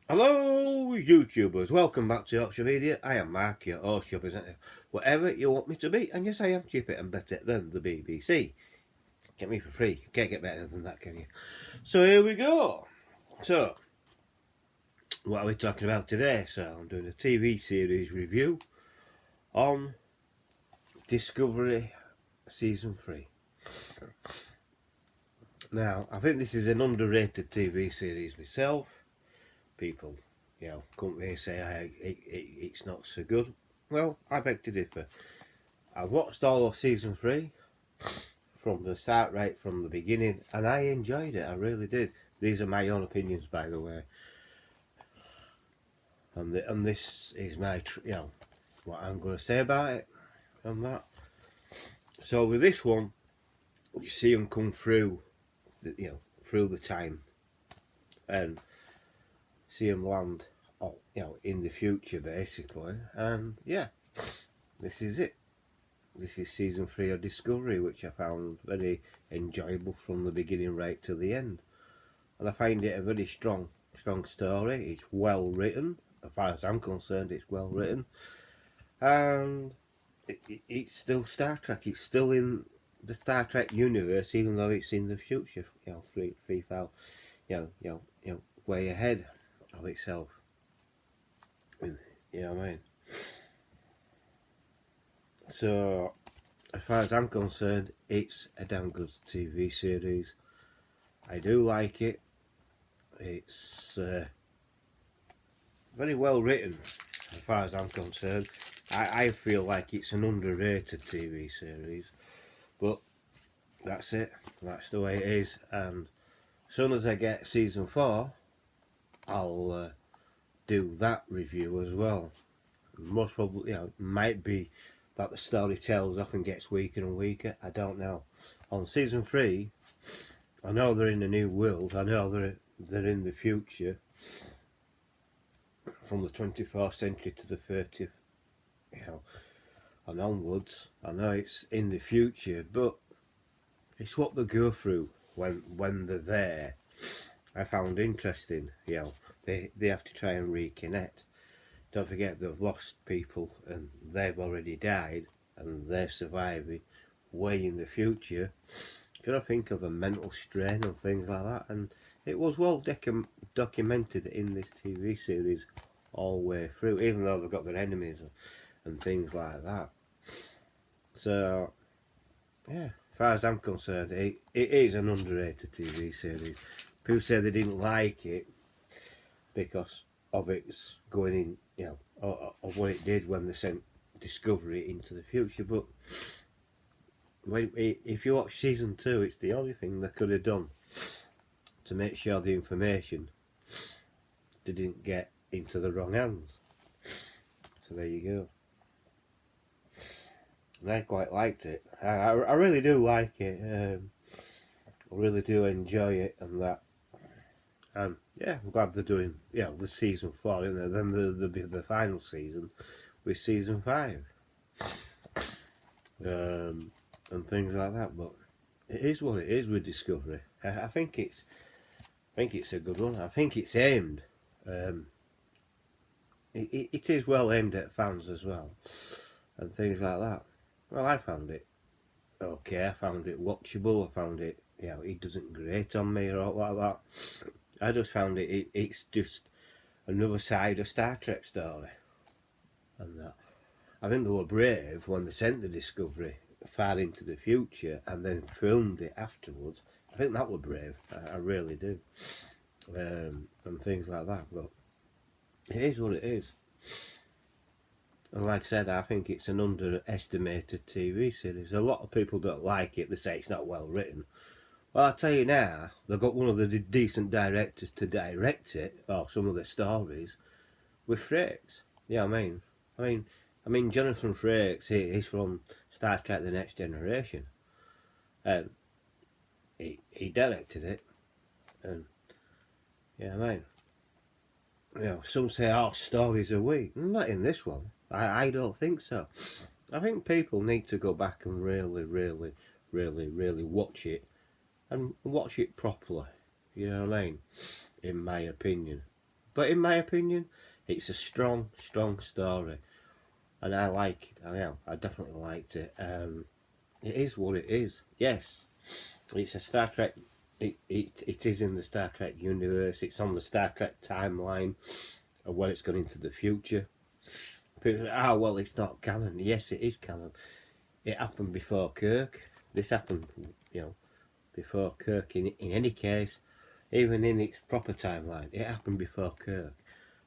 Hello, YouTubers. Welcome back to Yorkshire Media. I am Mark, your host, your presenter, whatever you want me to be. And yes, I am cheaper and better than the BBC. Get me for free. Can't get better than that, can you? So here we go. So, what are we talking about today? So, I'm doing a TV series review on Discovery Season 3. Now, I think this is an underrated TV series myself. People, come here say it's not so good. Well, I beg to differ. I watched all of Season 3 from the start, right from the beginning, and I enjoyed it. I really did. These are my own opinions, by the way. And this is my, what I'm going to say about it and that. So with this one, you see them come through, through the time, and see them land, in the future basically. And yeah, this is it. This is Season 3 of Discovery, which I found very enjoyable from the beginning right to the end. And I find it a very strong story. It's well written. As far as I'm concerned, it's well written. And it's still Star Trek. It's still in the Star Trek universe, even though it's in the future. 3,000, way ahead of itself. You know what I mean? So, as far as I'm concerned, it's a damn good TV series. I do like it. It's very well written, as far as I'm concerned. I feel like it's an underrated TV series, but that's it. That's the way it is. And as soon as I get Season 4, I'll do that review as well. Most probably, it might be that the story tells often gets weaker and weaker. I don't know. On Season 3, I know they're in a new world. I know they're in the future, from the 24th century to the 30th, and onwards. I know it's in the future, but it's what they go through when they're there. I found interesting. They have to try and reconnect. Don't forget they've lost people and they've already died, and they're surviving way in the future. Gotta think of the mental strain and things like that, and it was well documented in this TV series all the way through, even though they've got their enemies and things like that. So, yeah, as far as I'm concerned, it is an underrated TV series. People say they didn't like it because of its going in, of what it did when they sent Discovery into the future, but if you watch Season 2, it's the only thing they could have done to make sure the information didn't get into the wrong hands. So there you go. And I quite liked it. I really do like it. I really do enjoy it and that. And yeah, I'm glad they're doing the Season 4, isn't there? Then there'll be the final season with Season 5. And things like that. But it is what it is with Discovery. I think it's a good one. I think it's aimed. It is well aimed at fans as well, and things like that. Well, I found it okay. I found it watchable. I found it, it doesn't grate on me or all like that. I just found it's just another side of Star Trek story, and that. I think they were brave when they sent the Discovery far into the future and then filmed it afterwards. I think that were brave. I really do. And things like that. But it is what it is. And like I said, I think it's an underestimated TV series. A lot of people don't like it. They say it's not well written. Well, I'll tell you now, they've got one of the decent directors to direct it, or some of the stories, with Frakes. Yeah, I mean, Jonathan Frakes, he's from Star Trek The Next Generation. And he directed it. And, some say, stories are weak. Not in this one. I don't think so. I think people need to go back and really, really, really, really watch it. And watch it properly. You know what I mean? In my opinion. But in my opinion, it's a strong story, and I like it. I definitely liked it. It is what it is. Yes, it's a Star Trek. It is in the Star Trek universe. It's on the Star Trek timeline of when it's gone into the future. People say, well, it's not canon. Yes, it is canon. It happened before Kirk. This happened, before Kirk. In any case, even in its proper timeline, it happened before Kirk.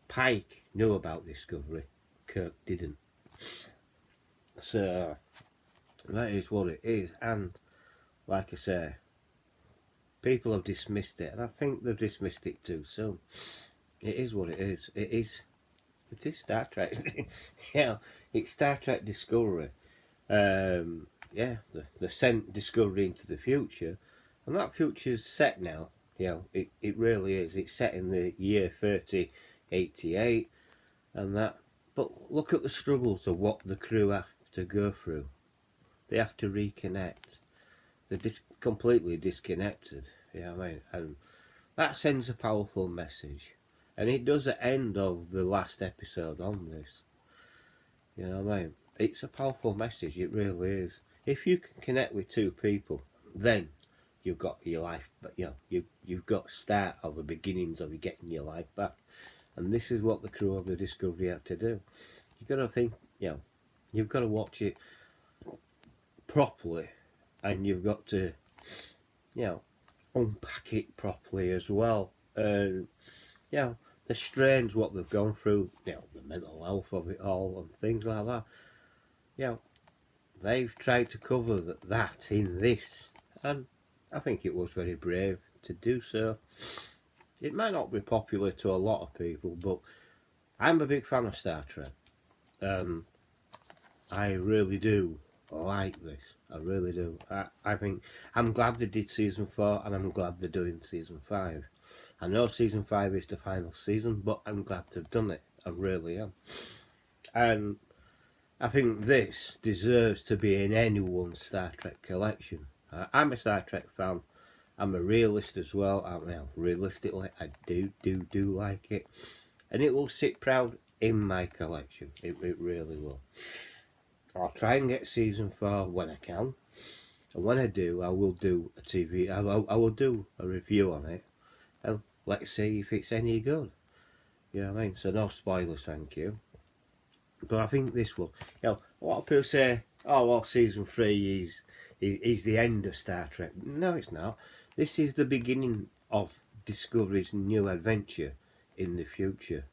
Pike knew about Discovery. Kirk didn't. So that is what it is. And like I say, people have dismissed it, and I think they've dismissed it too soon. It is what it is. It is Star Trek. It's Star Trek Discovery. They sent Discovery into the future, and that future's set now. It really is. It's set in the year 3088, and that. But look at the struggles of what the crew have to go through. They have to reconnect. They're completely disconnected. And that sends a powerful message. And it does the end of the last episode on this. It's a powerful message, it really is. If you can connect with two people, then you've got your life, but you've got start of the beginnings of you getting your life back. And this is what the crew of the Discovery had to do. You've got to think, you've got to watch it properly, and you've got to, unpack it properly as well. The strains what they've gone through, the mental health of it all and things like that. They've tried to cover that in this, and I think it was very brave to do so. It might not be popular to a lot of people, but I'm a big fan of Star Trek. I really do like this. I really do. I think I'm glad they did season 4, and I'm glad they're doing season 5. I know season 5 is the final season, but I'm glad they've done it. I really am. And I think this deserves to be in anyone's Star Trek collection. I'm a Star Trek fan. I'm a realist as well. Realistically, I do like it. And it will sit proud in my collection. It really will. I'll try and get season 4 when I can. And when I do, I will do a TV. I will do a review on it. And let's see if it's any good. You know what I mean? So no spoilers, thank you. But I think this will. A lot of people say, season 3 is the end of Star Trek. No, it's not. This is the beginning of Discovery's new adventure in the future.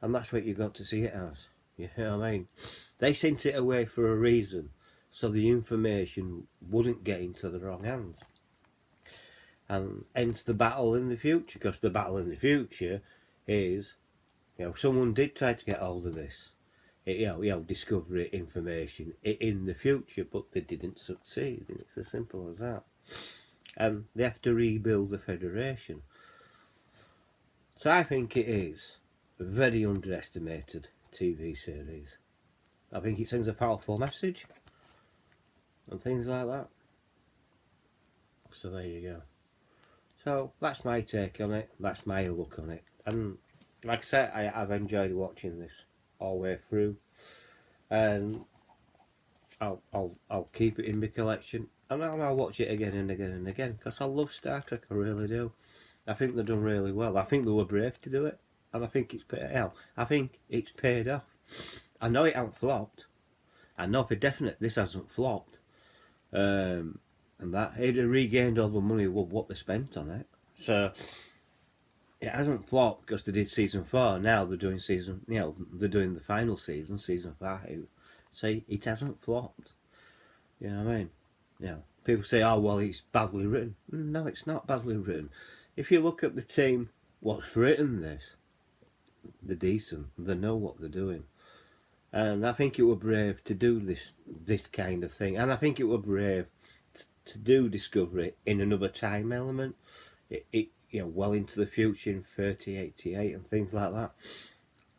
And that's what you've got to see it as. You know what I mean? They sent it away for a reason, so the information wouldn't get into the wrong hands. And hence the battle in the future, because the battle in the future is, someone did try to get hold of this, Discovery information in the future, but they didn't succeed. And it's as simple as that. And they have to rebuild the Federation. So I think it is a very underestimated TV series. I think it sends a powerful message and things like that. So there you go. So that's my take on it. That's my look on it. And like I said, I've enjoyed watching this all the way through. And I'll keep it in my collection. And I'll watch it again and again and again, because I love Star Trek. I really do. I think they've done really well. I think they were brave to do it, and I think it's paid out. I think it's paid off. I know it hasn't flopped. I know for definite this hasn't flopped. And that it regained all the money what they spent on it. So it hasn't flopped because they did season 4. Now they're doing they're doing the final season, season 5. So it hasn't flopped. You know what I mean? People say, it's badly written. No, it's not badly written. If you look at the team, what's written this, they're decent. They know what they're doing. And I think it were brave to do this kind of thing. And I think it were brave to do Discovery in another time element. Well into the future in 3088 and things like that.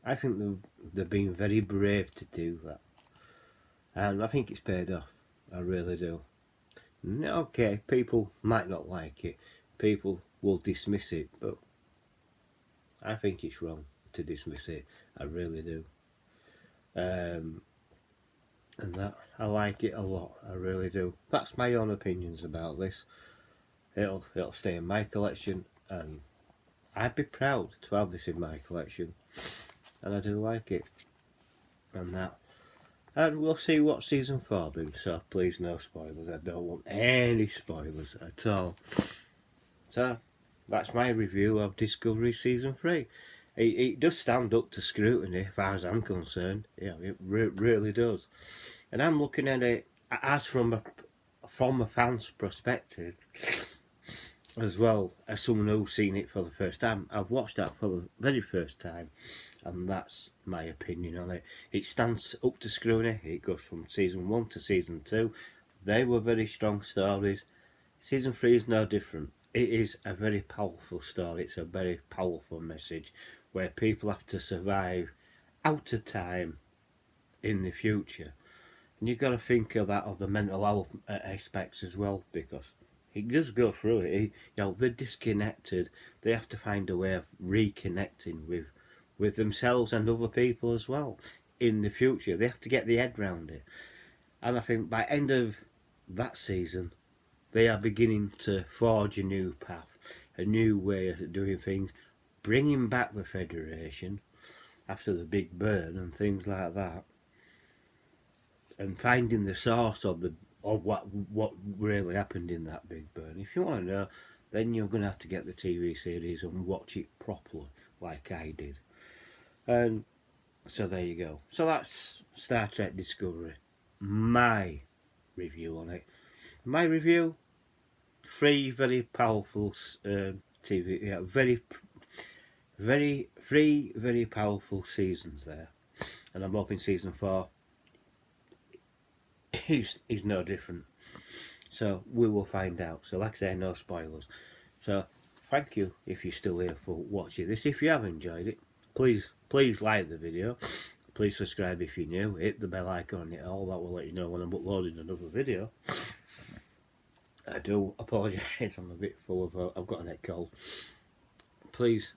I think they've been very brave to do that. And I think it's paid off. I really do. Okay, people might not like it. People will dismiss it, but I think it's wrong to dismiss it. I really do. And that I like it a lot. I really do. That's my own opinions about this. It'll stay in my collection, and I'd be proud to have this in my collection. And I do like it. And that. And we'll see what season 4 brings. So please, no spoilers. I don't want any spoilers at all. So that's my review of Discovery season 3. It does stand up to scrutiny, as far as I'm concerned. Yeah, it really does. And I'm looking at it as from a fan's perspective, as well as someone who's seen it for the first time. I've watched that for the very first time, and that's my opinion on it. It stands up to scrutiny. It goes from season 1 to season 2. They were very strong stories. Season 3 is no different. It is a very powerful story. It's a very powerful message where people have to survive out of time in the future. And you've got to think of that, of the mental health aspects as well, because it does go through it. They're disconnected. They have to find a way of reconnecting with themselves and other people as well in the future. They have to get the head round it. And I think by end of that season, they are beginning to forge a new path, a new way of doing things, bringing back the Federation after the big burn and things like that, and finding the source of what really happened in that big burn. If you want to know, then you're going to have to get the TV series and watch it properly, like I did. And so there you go. So that's Star Trek Discovery. My review on it. My review. 3 very powerful TV, very powerful seasons there, and I'm hoping season 4 is no different. So we will find out. So like I say, no spoilers. So thank you if you're still here for watching this. If you have enjoyed it, please like the video. Please subscribe if you're new. Hit the bell icon on it all. That will let you know when I'm uploading another video. I do apologise, I'm a bit full of, I've got a neck cold. Please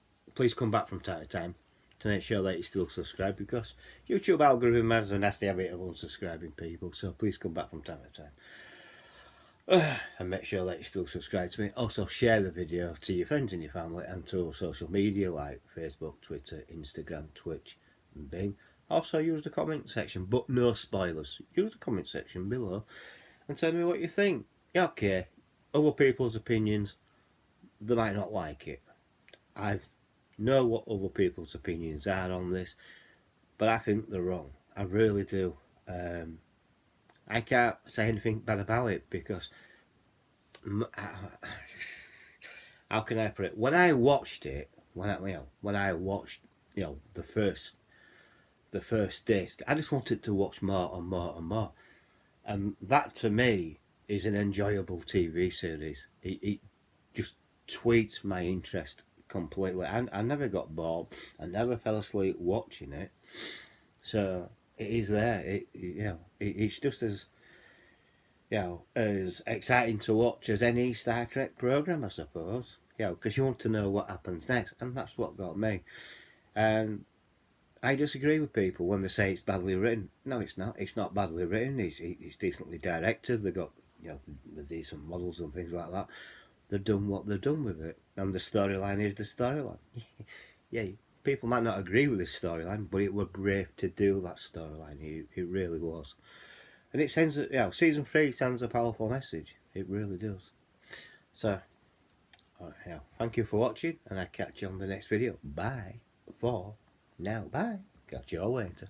come back from time to time to make sure that you still subscribe, because YouTube algorithm has a nasty habit of unsubscribing people, so please come back from time to time. And make sure that you still subscribe to me. Also share the video to your friends and your family and to social media like Facebook, Twitter, Instagram, Twitch and Bing. Also use the comment section, but no spoilers. Use the comment section below and tell me what you think. Okay, other people's opinions, they might not like it. I know what other people's opinions are on this, but I think they're wrong. I really do. I can't say anything bad about it, because how can I put it? When I watched it, when I watched the first disc, I just wanted to watch more and more and more, and that to me is an enjoyable TV series. It just tweaks my interest completely. I never got bored. I never fell asleep watching it. So it is there. It's just as as exciting to watch as any Star Trek program, I suppose. Because you want to know what happens next, and that's what got me. And I disagree with people when they say it's badly written. No, it's not. It's not badly written. It's decently directed. They've got the decent models and things like that. They've done what they've done with it, and the storyline is the storyline. People might not agree with this storyline, but it was brave to do that storyline. It really was, and it sends season 3 sends a powerful message. It really does. So, thank you for watching, and I'll catch you on the next video. Bye for now. Bye. Catch you all later.